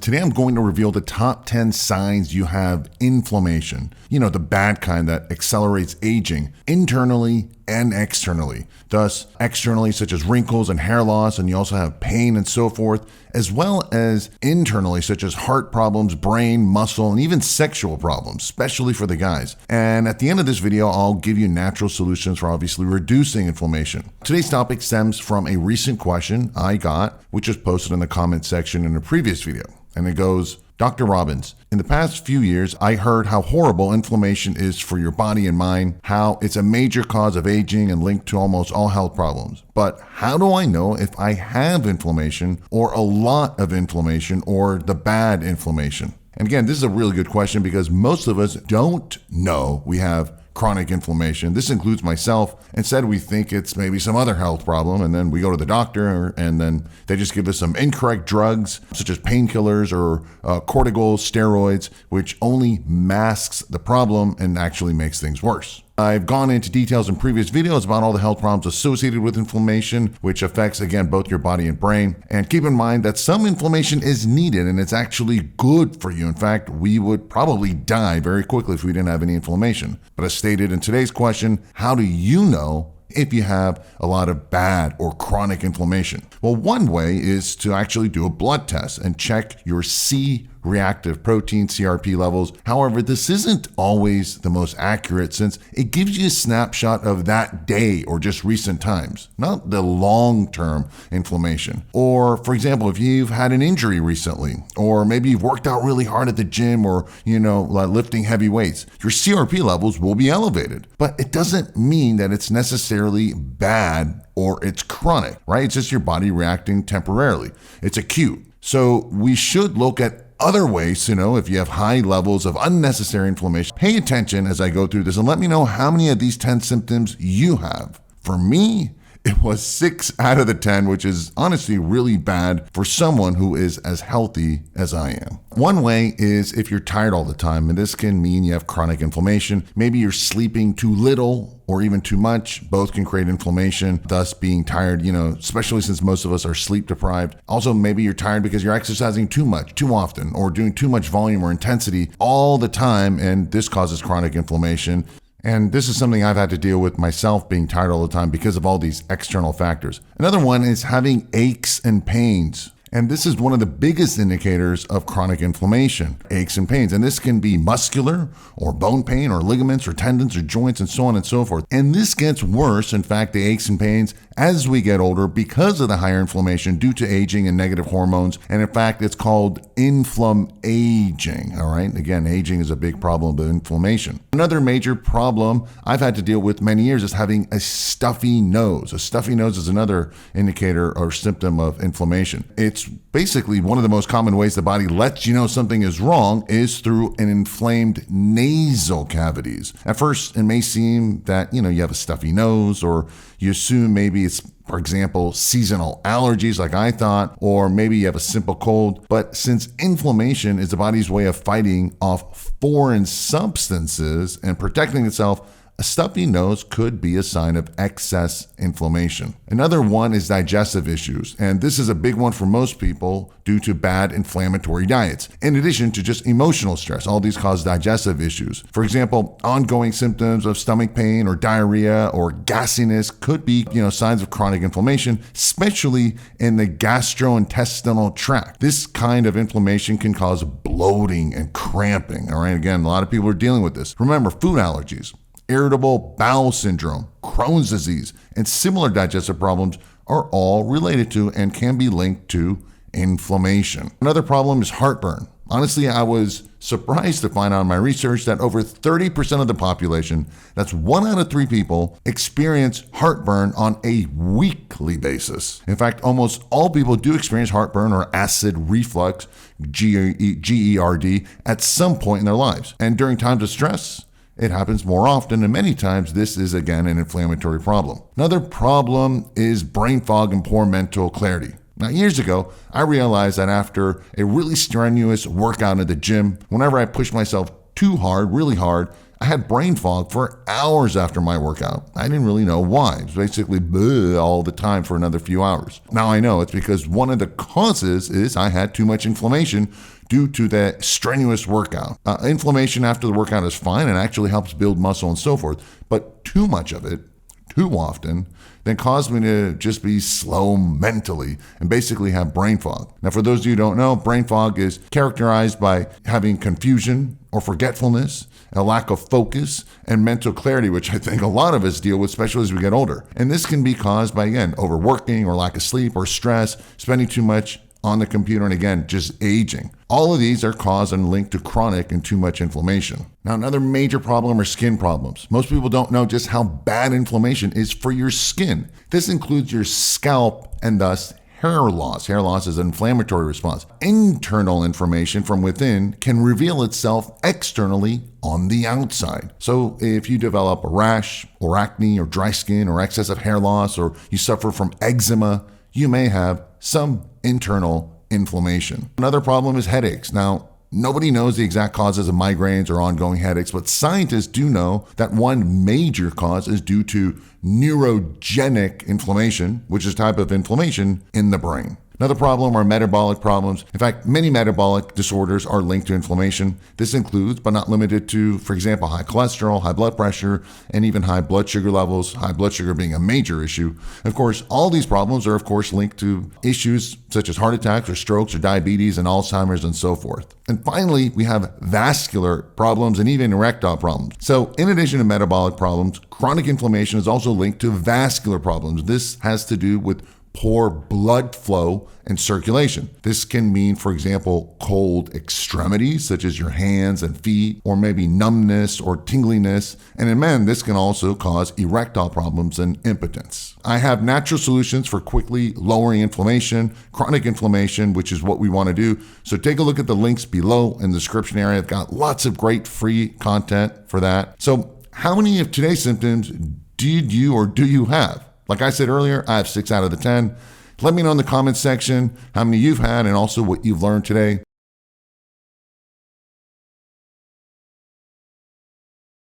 Today I'm going to reveal the top 10 signs you have inflammation. You know, the bad kind that accelerates aging internally and externally. Thus, externally such as wrinkles and hair loss, and you also have pain and so forth, as well as internally such as heart problems, brain, muscle, and even sexual problems, especially for the guys. And at the end of this video, I'll give you natural solutions for obviously reducing inflammation. Today's topic stems from a recent question I got, which was posted in the comment section in a previous video. And it goes, Dr. Robbins, in the past few years, I heard how horrible inflammation is for your body and mind, how it's a major cause of aging and linked to almost all health problems. But how do I know if I have inflammation or a lot of inflammation or the bad inflammation? And again, this is a really good question because most of us don't know we have chronic inflammation. This includes myself. Instead, we think it's maybe some other health problem, and then we go to the doctor, and then they just give us some incorrect drugs, such as painkillers or cortical steroids, which only masks the problem and actually makes things worse. I've gone into details in previous videos about all the health problems associated with inflammation, which affects, again, both your body and brain. And keep in mind that some inflammation is needed and it's actually good for you. In fact, we would probably die very quickly if we didn't have any inflammation. But as stated in today's question, how do you know if you have a lot of bad or chronic inflammation? Well, one way is to actually do a blood test and check your C-reactive protein, CRP levels. However, this isn't always the most accurate since it gives you a snapshot of that day or just recent times, not the long-term inflammation. Or, for example, if you've had an injury recently, or maybe you've worked out really hard at the gym or, like lifting heavy weights, your CRP levels will be elevated. But it doesn't mean that it's necessarily bad or it's chronic, right? It's just your body reacting temporarily. It's acute. So we should look at other ways to know if you have high levels of unnecessary inflammation. Pay attention as I go through this and let me know how many of these 10 symptoms you have. For me, it was 6 out of the 10, which is honestly really bad for someone who is as healthy as I am. One way is if you're tired all the time, and this can mean you have chronic inflammation. Maybe you're sleeping too little or even too much. Both can create inflammation, thus being tired, especially since most of us are sleep deprived. Also, maybe you're tired because you're exercising too much, too often, or doing too much volume or intensity all the time, and this causes chronic inflammation. And this is something I've had to deal with myself, being tired all the time because of all these external factors. Another one is having aches and pains. And this is one of the biggest indicators of chronic inflammation, aches and pains. And this can be muscular or bone pain or ligaments or tendons or joints and so on and so forth. And this gets worse, in fact, the aches and pains as we get older because of the higher inflammation due to aging and negative hormones. And in fact, it's called inflammaging, all right? Again, aging is a big problem with inflammation. Another major problem I've had to deal with many years is having a stuffy nose. A stuffy nose is another indicator or symptom of inflammation. It's basically one of the most common ways the body lets you know something is wrong is through an inflamed nasal cavities. At first, it may seem that, you have a stuffy nose, or you assume maybe it's, for example, seasonal allergies like I thought, or maybe you have a simple cold. But since inflammation is the body's way of fighting off foreign substances and protecting itself, a stuffy nose could be a sign of excess inflammation. Another one is digestive issues, and this is a big one for most people due to bad inflammatory diets. In addition to just emotional stress, all these cause digestive issues. For example, ongoing symptoms of stomach pain or diarrhea or gassiness could be, signs of chronic inflammation, especially in the gastrointestinal tract. This kind of inflammation can cause bloating and cramping. All right, again, a lot of people are dealing with this. Remember, food allergies, irritable bowel syndrome, Crohn's disease, and similar digestive problems are all related to and can be linked to inflammation. Another problem is heartburn. Honestly, I was surprised to find out in my research that over 30% of the population, that's 1 out of 3 people, experience heartburn on a weekly basis. In fact, almost all people do experience heartburn or acid reflux, GERD, at some point in their lives. And during times of stress, it happens more often, and many times this is, again, an inflammatory problem. Another problem is brain fog and poor mental clarity. Now, years ago, I realized that after a really strenuous workout at the gym, whenever I pushed myself too hard, really hard, I had brain fog for hours after my workout. I didn't really know why. It was basically bleh all the time for another few hours. Now I know it's because one of the causes is I had too much inflammation due to that strenuous workout. Inflammation after the workout is fine and actually helps build muscle and so forth, but too much of it, too often, then caused me to just be slow mentally and basically have brain fog. Now, for those of you who don't know, brain fog is characterized by having confusion or forgetfulness, a lack of focus, and mental clarity, which I think a lot of us deal with, especially as we get older. And this can be caused by, again, overworking or lack of sleep or stress, spending too much on the computer, and again, just aging. All of these are caused and linked to chronic and too much inflammation. Now, another major problem are skin problems. Most people don't know just how bad inflammation is for your skin. This includes your scalp and thus hair loss. Hair loss is an inflammatory response. Internal inflammation from within can reveal itself externally on the outside. So if you develop a rash or acne or dry skin or excessive hair loss, or you suffer from eczema, you may have some internal inflammation. Another problem is headaches. Now, nobody knows the exact causes of migraines or ongoing headaches, but scientists do know that one major cause is due to neurogenic inflammation, which is a type of inflammation in the brain. Another problem are metabolic problems. In fact, many metabolic disorders are linked to inflammation. This includes, but not limited to, for example, high cholesterol, high blood pressure, and even high blood sugar levels, high blood sugar being a major issue. Of course, all these problems are, of course, linked to issues such as heart attacks or strokes or diabetes and Alzheimer's and so forth. And finally, we have vascular problems and even erectile problems. So in addition to metabolic problems, chronic inflammation is also linked to vascular problems. This has to do with poor blood flow and circulation. This can mean, for example, cold extremities, such as your hands and feet, or maybe numbness or tingliness. And in men, this can also cause erectile problems and impotence. I have natural solutions for quickly lowering inflammation, chronic inflammation, which is what we want to do. So take a look at the links below in the description area. I've got lots of great free content for that. So how many of today's symptoms did you or do you have? Like I said earlier, I have 6 out of the 10. Let me know in the comments section how many you've had and also what you've learned today.